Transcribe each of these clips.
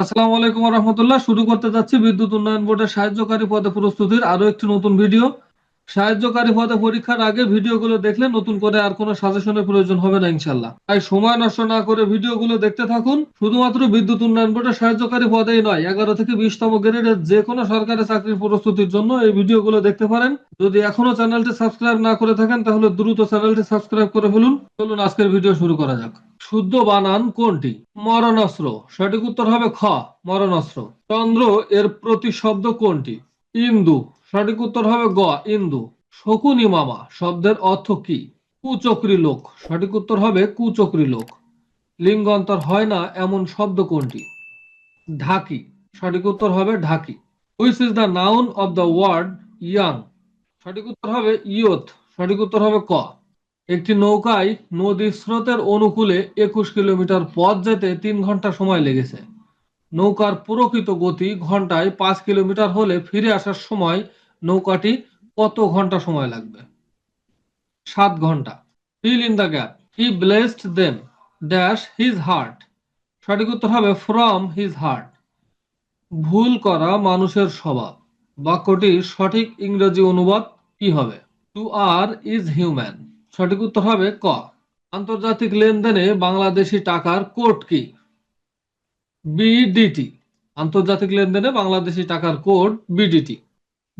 আসসালামু আলাইকুম রহমতুল্লাহ। শুরু করতে যাচ্ছি বিদ্যুৎ উন্নয়ন বোর্ডের সাহায্যকারী পদে প্রস্তুতির আরো একটি নতুন ভিডিও। সাহায্যকারী পদে পরীক্ষার আগে ভিডিওগুলো দেখলে নতুন করে আর কোনো সাজেশনের প্রয়োজন হবে না ইনশাল্লাহ। তাই সময় নষ্ট না করে ভিডিওগুলো দেখতে থাকুন। শুধুমাত্র বিদ্যুৎ উন্নয়ন বোর্ডের সাহায্যকারী পদেই নয়, 11 থেকে 20তম গ্রেডের যে কোনো সরকারি চাকরির প্রস্তুতির জন্য এই ভিডিওগুলো দেখতে পারেন। যদি এখনো চ্যানেলটি সাবস্ক্রাইব না করে থাকেন তাহলে দ্রুত চ্যানেলটি সাবস্ক্রাইব করে ফেলুন। চলুন আজকের ভিডিও শুরু করা যাক। শুদ্ধ বানান কোনটি? মরণাস্ত্র। সঠিক উত্তর হবে খ, মরণাস্ত্র। চন্দ্র এর প্রতিশব্দ কোনটি? ইন্দু। সঠিক উত্তর হবে গ, ইন্দু। শকুনি মামা শব্দের অর্থ কি? কুচক্রী লোক। সঠিক উত্তর হবে কুচক্রী লোক। লিঙ্গান্তর হয় না এমন শব্দ কোনটি? ঢাকি। সঠিক উত্তর হবে ঢাকি। Which is the noun of the word young? সঠিক উত্তর হবে ইয়থ। সঠিক উত্তর হবে ক। একটি নৌকায় নদীর স্রোতের অনুকূলে 21 কিলোমিটার পথ যেতে 3 ঘন্টা সময় লেগেছে। নৌকার প্রকৃত গতি ঘন্টায় 5 কিলোমিটার হলে ফিরে আসার সময় নৌকাটি কত ঘন্টা সময় লাগবে? 7 ঘন্টা। Feel in the gap. He blessed them dash his heart. সঠিক উত্তর হবে ফ্রম হিজ হার্ট। ভুল করা মানুষের স্বভাব। বাক্যটির সঠিক ইংরেজি অনুবাদ কি হবে? To err is human. সঠিক উত্তর হবে ক। আন্তর্জাতিক লেনদেনে বাংলাদেশি টাকার কোড কি? বিডিটি। আন্তর্জাতিক লেনদেনে বাংলাদেশি টাকার code BDT.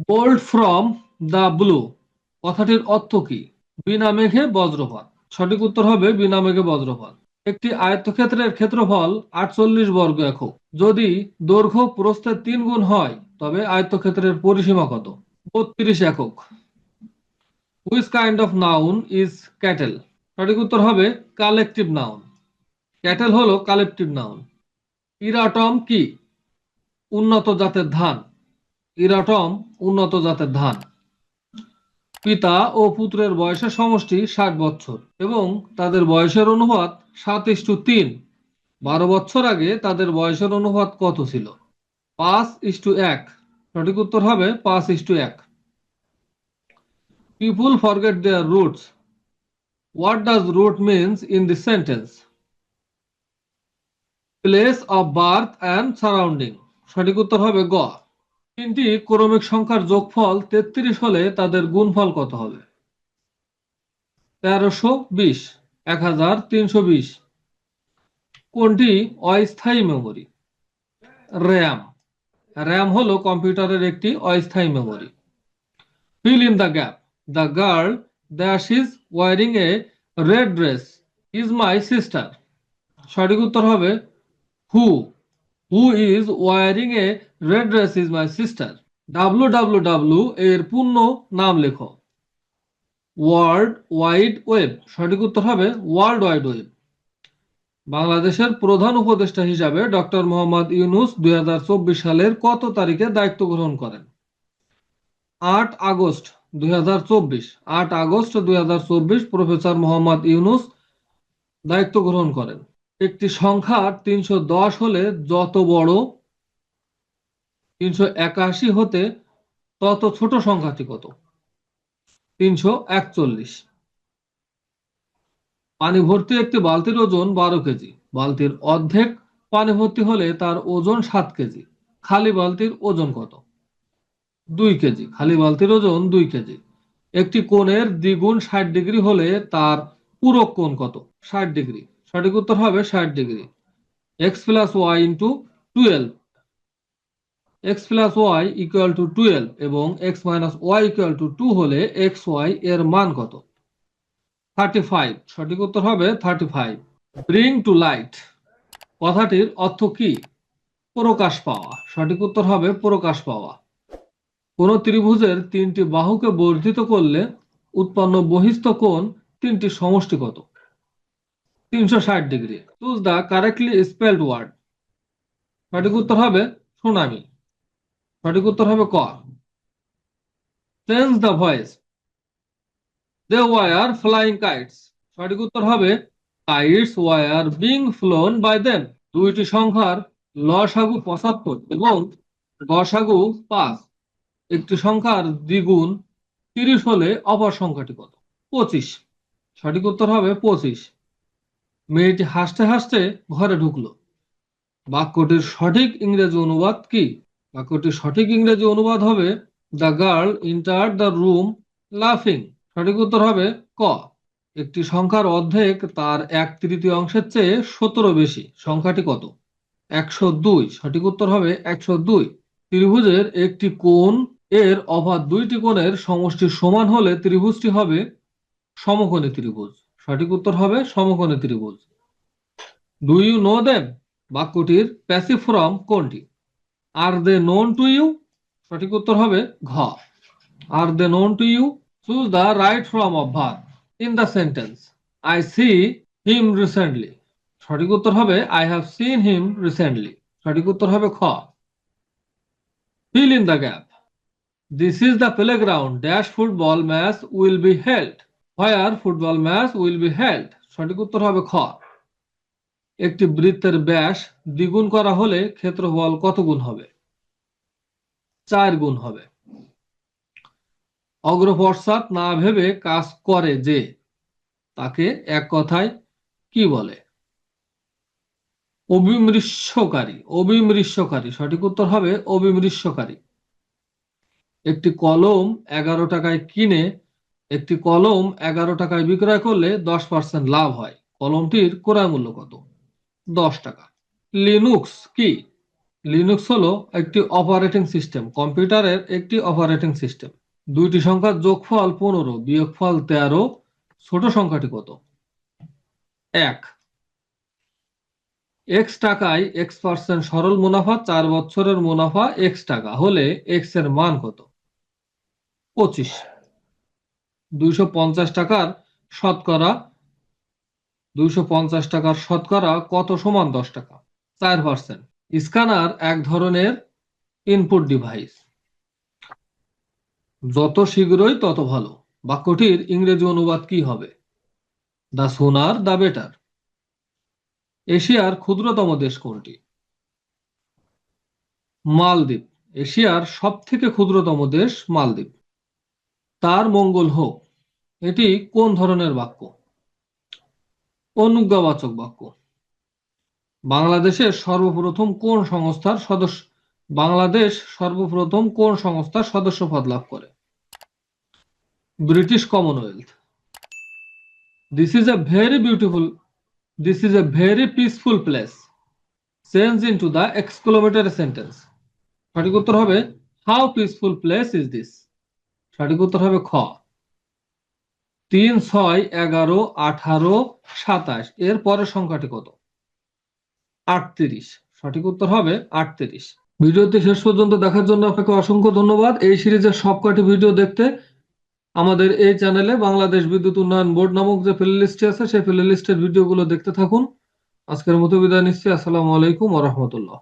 Bold from the blue কথাটির অর্থ কি? বিনা মেঘে বজ্রপাত। সঠিক উত্তর হবে বিনা মেঘে বজ্রপাত। একটি আয়তক্ষেত্রের ক্ষেত্রফল 48 বর্গ একক। যদি দৈর্ঘ্য প্রস্থের 3 গুণ হয় তবে আয়তক্ষেত্রের পরিসীমা কত? 32 একক। Which kind of noun is cattle? সঠিক উত্তর হবে কালেকটিভ নাউন। ক্যাটেল হলো কালেকটিভ নাউন। ইরাটম কি? উন্নত জাতের ধান। ইরাটম উন্নত জাতের ধান। পিতা ও পুত্রের বয়সের সমষ্টি 60 বছর এবং তাদের বয়সের অনুপাত 7:3। 12 বছর আগে তাদের বয়সের অনুপাত কত ছিল? 5:1। সঠিক উত্তর হবে 5:1। People forget their roots. What does root means in this sentence? Place of birth and surrounding. সঠিক উত্তর হবে গ। তিনটি ক্রমিক সংখ্যার যোগফল 33 হলে তাদের গুণফল কত হবে? 1320। 1320। কোনটি অস্থায়ী মেমরি? র্যাম। র্যাম হলো কম্পিউটারের একটি অস্থায়ী memory. Fill in the gap. The girl dash is wearing a red dress is my sister. সঠিক উত্তর হবে who. Who is wearing a red dress is my sister. W এর পূর্ণ নাম লেখো। World wide web. সঠিক উত্তর হবে ওয়ার্ল্ড ওয়াইড ওয়েব। বাংলাদেশের প্রধান উপদেষ্টা হিসাবে ডক্টর মোহাম্মদ ইউনূস 2024 সালের কত তারিখে দায়িত্ব গ্রহণ করেন? 8 August 2024। 8 August 2024 professor Mohammad Yunus দায়িত্ব গ্রহণ করেন। একটি সংখ্যা 310 হলে যত বড় 381 হতে তত ছোট সংখ্যাটি কত? 341। পানি ভর্তি একটি বালতির ওজন 12 কেজি। বালতির অর্ধেক পানি ভর্তি হলে তার ওজন 7 কেজি। খালি বালতির ওজন কত? 2 কেজি। খালি বালতির ওজন 2 কেজি। একটি কোণের দ্বিগুণ 60 ডিগ্রি হলে তার পূরক কোণ কত? 60 ডিগ্রি। সঠিক উত্তর হবে 60 degree. X plus y into 12। X plus y equal to 12 এবং x minus y equal to 2 হলে এক্স ওয়াই এর মান কত? 35। সঠিক উত্তর হবে 35। ব্রিং টু লাইট কথাটির অর্থ কি? প্রকাশ পাওয়া। সঠিক উত্তর হবে প্রকাশ পাওয়া। কোন ত্রিভুজের 3টি বাহুকে বর্ধিত করলে উৎপন্ন বহিস্থ কোণ 3টি সমষ্টি কত? 360 degree. Choose the correctly spelled word. সঠিক উত্তর হবে সুনামি। সঠিক উত্তর হবে ক। Change the voice. They were flying kites. সঠিক উত্তর হবে kites were being flown by them. দুইটি সংখ্যার লসাগু 75 এবং গসাগু 5। একটি সংখ্যার দ্বিগুণ 30 হলে অপর সংখ্যাটি কত? 25। সঠিক উত্তর হবে 25। মেয়েটি হাসতে হাসতে ঘরে ঢুকলো। বাক্যটির সঠিক ইংরেজি অনুবাদ কি? বাক্যটির সঠিক ইংরেজি অনুবাদ হবে the girl entered the room লাফিং। সঠিক উত্তর হবে ক। একটি সংখ্যার অর্ধেক তার 1/3 অংশের চেয়ে 17 বেশি, সংখ্যাটি কত? 102। সঠিক উত্তর হবে 102। ত্রিভুজের একটি কোণ এর অভাব দুইটি কোণের সমষ্টি সমান হলে ত্রিভুজটি হবে সমকোণী ত্রিভুজ। সঠিক উত্তর হবে সমকোণী ত্রিভুজ। ডু ইউ নো দেম বাক্যটির প্যাসিভ ফর্ম কোনটি? Are they known to you. সঠিক উত্তর হবে ঘ। Are they known to you. Choose the right form of verb in the sentence I see him recently. সঠিক উত্তর হবে I have seen him recently. সঠিক উত্তর হবে খ। Fill in the gap. This is the playground dash football match will be held. Where football match will be held. সঠিক উত্তর হবে খ। একটি বৃত্তের ব্যাস দ্বিগুণ করা হলে ক্ষেত্রফল কত গুণ হবে? 4 গুণ হবে। অগ্রপশ্চাৎ না ভেবে কাজ করে যে, তাকে এক কথায় কি বলে? অবিমৃষ্যকারী। অবিমৃষ্যকারী। সঠিক উত্তর হবে অবিমৃষ্যকারী। একটি কলম 11 টাকায় কিনে একটি কলম 11 টাকায় বিক্রয় করলে 10% লাভ হয়। কলমটির ক্রয় মূল্য কত? 10 টাকা। লিনুক্স কি? লিনাক্স হলো একটি অপারেটিং সিস্টেম, কম্পিউটারের একটি অপারেটিং সিস্টেম। দুইটি সংখ্যার যোগফল 15 বিয়োগফল 13, ছোট সংখ্যাটি কত? 1। এক্স টাকায় X% সরল মুনাফা 4 বছরের মুনাফা X টাকা হলে X এর মান কত? 25। 250 টাকার শতকরা 250 টাকার শতকরা কত সমান 10 টাকা? 4%। স্ক্যানার এক ধরনের ইনপুট ডিভাইস। যত শীঘ্রই তত ভালো বাক্যটির ইংরেজি অনুবাদ কি হবে? The sooner the better. এশিয়ার ক্ষুদ্রতম দেশ কোনটি? মালদ্বীপ। এশিয়ার সব থেকে ক্ষুদ্রতম দেশ মালদ্বীপ। তার মঙ্গল হোক, এটি কোন ধরনের বাক্য? অনুজ্ঞাবাচক বাক্য। বাংলাদেশের সর্বপ্রথম কোন সংস্থার সদস্য বাংলাদেশ সর্বপ্রথম কোন সংস্থার সদস্যপদ লাভ করে? British Commonwealth. This is a very beautiful this is a very peaceful place. Change into the exclamatory sentence. সঠিক উত্তর হবে how peaceful place is this. সঠিক উত্তর হবে খ। 3, 6, 11, 18, 27 এর পরের সংখ্যাটি কত? 38। সঠিক উত্তর হবে 38। ভিডিওটি শেষ পর্যন্ত দেখার জন্য আপনাকে অসংখ্য ধন্যবাদ। এই সিরিজের সবকটি ভিডিও দেখতে আমাদের এই চ্যানেলে বাংলাদেশ বিদ্যুৎ উন্নয়ন বোর্ড নামক যে প্লেলিস্টটি আছে সেই প্লেলিস্টের ভিডিওগুলো দেখতে থাকুন। আজকের মতো বিদায় নিচ্ছি। আসসালামু আলাইকুম ওয়া রাহমাতুল্লাহ।